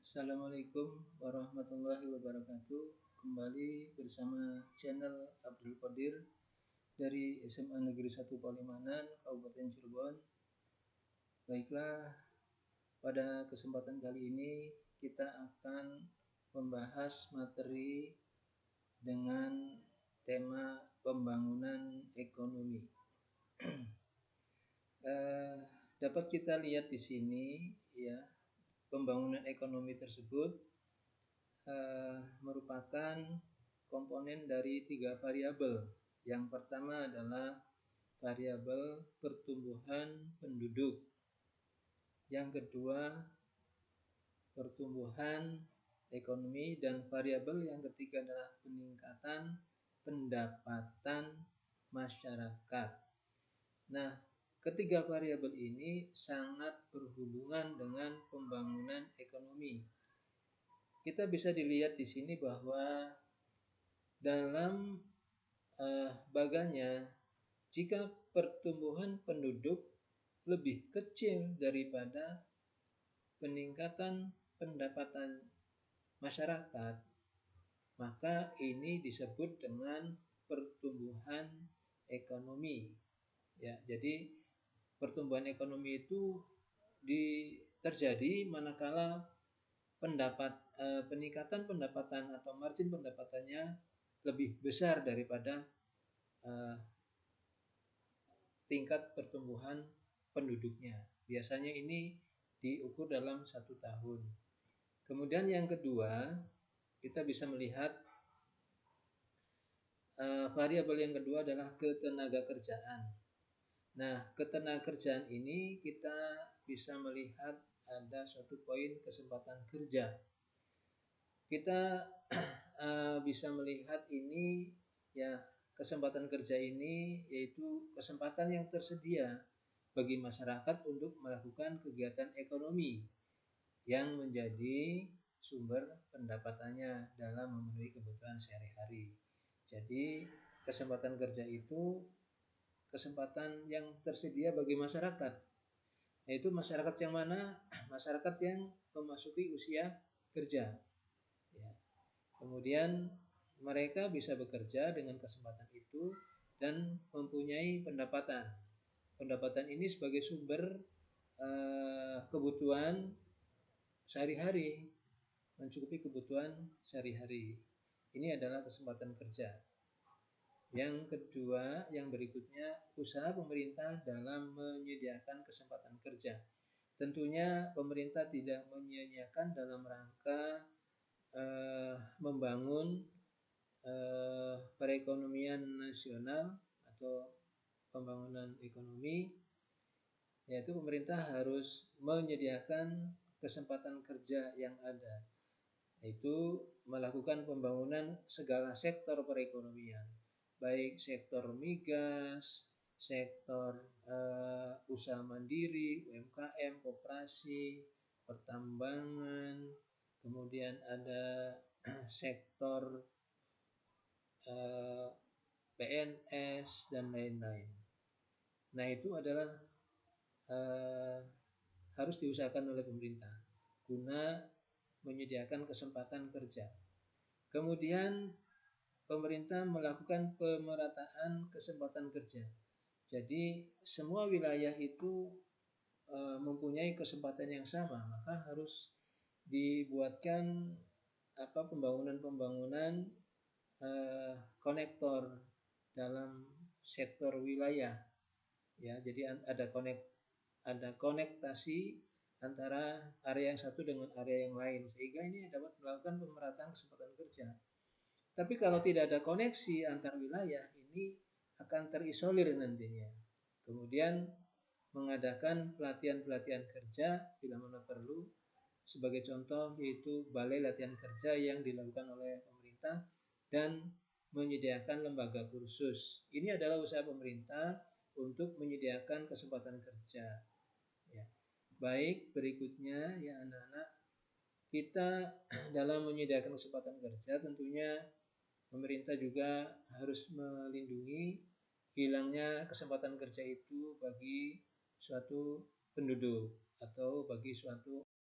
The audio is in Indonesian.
Assalamualaikum warahmatullahi wabarakatuh. Kembali bersama channel Abdul Qadir dari SMA Negeri 1 Palimanan, Kabupaten Cirebon. Baiklah, pada kesempatan kali ini kita akan membahas materi dengan tema pembangunan ekonomi. Dapat kita lihat di sini, ya, pembangunan ekonomi tersebut merupakan komponen dari 3 variabel. Yang pertama adalah variabel pertumbuhan penduduk. Yang kedua, pertumbuhan ekonomi, dan variabel yang ketiga adalah peningkatan pendapatan masyarakat. Nah, ketiga variabel ini sangat berhubungan dengan pembangunan ekonomi. Kita bisa dilihat di sini bahwa dalam baganya, jika pertumbuhan penduduk lebih kecil daripada peningkatan pendapatan masyarakat, maka ini disebut dengan pertumbuhan ekonomi. Ya, jadi pertumbuhan ekonomi itu terjadi manakala peningkatan pendapatan atau margin pendapatannya lebih besar daripada tingkat pertumbuhan penduduknya. Biasanya ini diukur dalam 1 tahun. Kemudian yang kedua, kita bisa melihat variabel yang kedua adalah ketenagakerjaan. Nah, ketenagakerjaan ini kita bisa melihat ada suatu poin kesempatan kerja. Kita bisa melihat ini, ya, kesempatan kerja ini yaitu kesempatan yang tersedia bagi masyarakat untuk melakukan kegiatan ekonomi yang menjadi sumber pendapatannya dalam memenuhi kebutuhan sehari-hari. Jadi kesempatan kerja itu kesempatan yang tersedia bagi masyarakat, yaitu masyarakat yang mana? Masyarakat yang memasuki usia kerja, ya. Kemudian mereka bisa bekerja dengan kesempatan itu dan mempunyai pendapatan. Pendapatan ini sebagai sumber kebutuhan sehari-hari, mencukupi kebutuhan sehari-hari. Ini adalah kesempatan kerja. Yang kedua, yang berikutnya, usaha pemerintah dalam menyediakan kesempatan kerja. Tentunya pemerintah tidak menyia-nyiakan dalam rangka membangun perekonomian nasional atau pembangunan ekonomi, yaitu pemerintah harus menyediakan kesempatan kerja yang ada, yaitu melakukan pembangunan segala sektor perekonomian, baik sektor migas, sektor usaha mandiri, UMKM, koperasi, pertambangan, kemudian ada sektor PNS dan lain-lain. Nah, itu adalah harus diusahakan oleh pemerintah guna menyediakan kesempatan kerja. Kemudian pemerintah melakukan pemerataan kesempatan kerja. Jadi semua wilayah itu mempunyai kesempatan yang sama, maka harus dibuatkan pembangunan konektor dalam sektor wilayah, ya. Jadi ada konektasi antara area yang satu dengan area yang lain, sehingga ini dapat melakukan pemerataan kesempatan kerja. Tapi kalau tidak ada koneksi antar wilayah, ini akan terisolir nantinya. Kemudian mengadakan pelatihan-pelatihan kerja bila mana perlu. Sebagai contoh yaitu balai latihan kerja yang dilakukan oleh pemerintah dan menyediakan lembaga kursus. Ini adalah usaha pemerintah untuk menyediakan kesempatan kerja. Ya. Baik, berikutnya, ya anak-anak, kita dalam menyediakan kesempatan kerja tentunya pemerintah juga harus melindungi hilangnya kesempatan kerja itu bagi suatu penduduk atau bagi suatu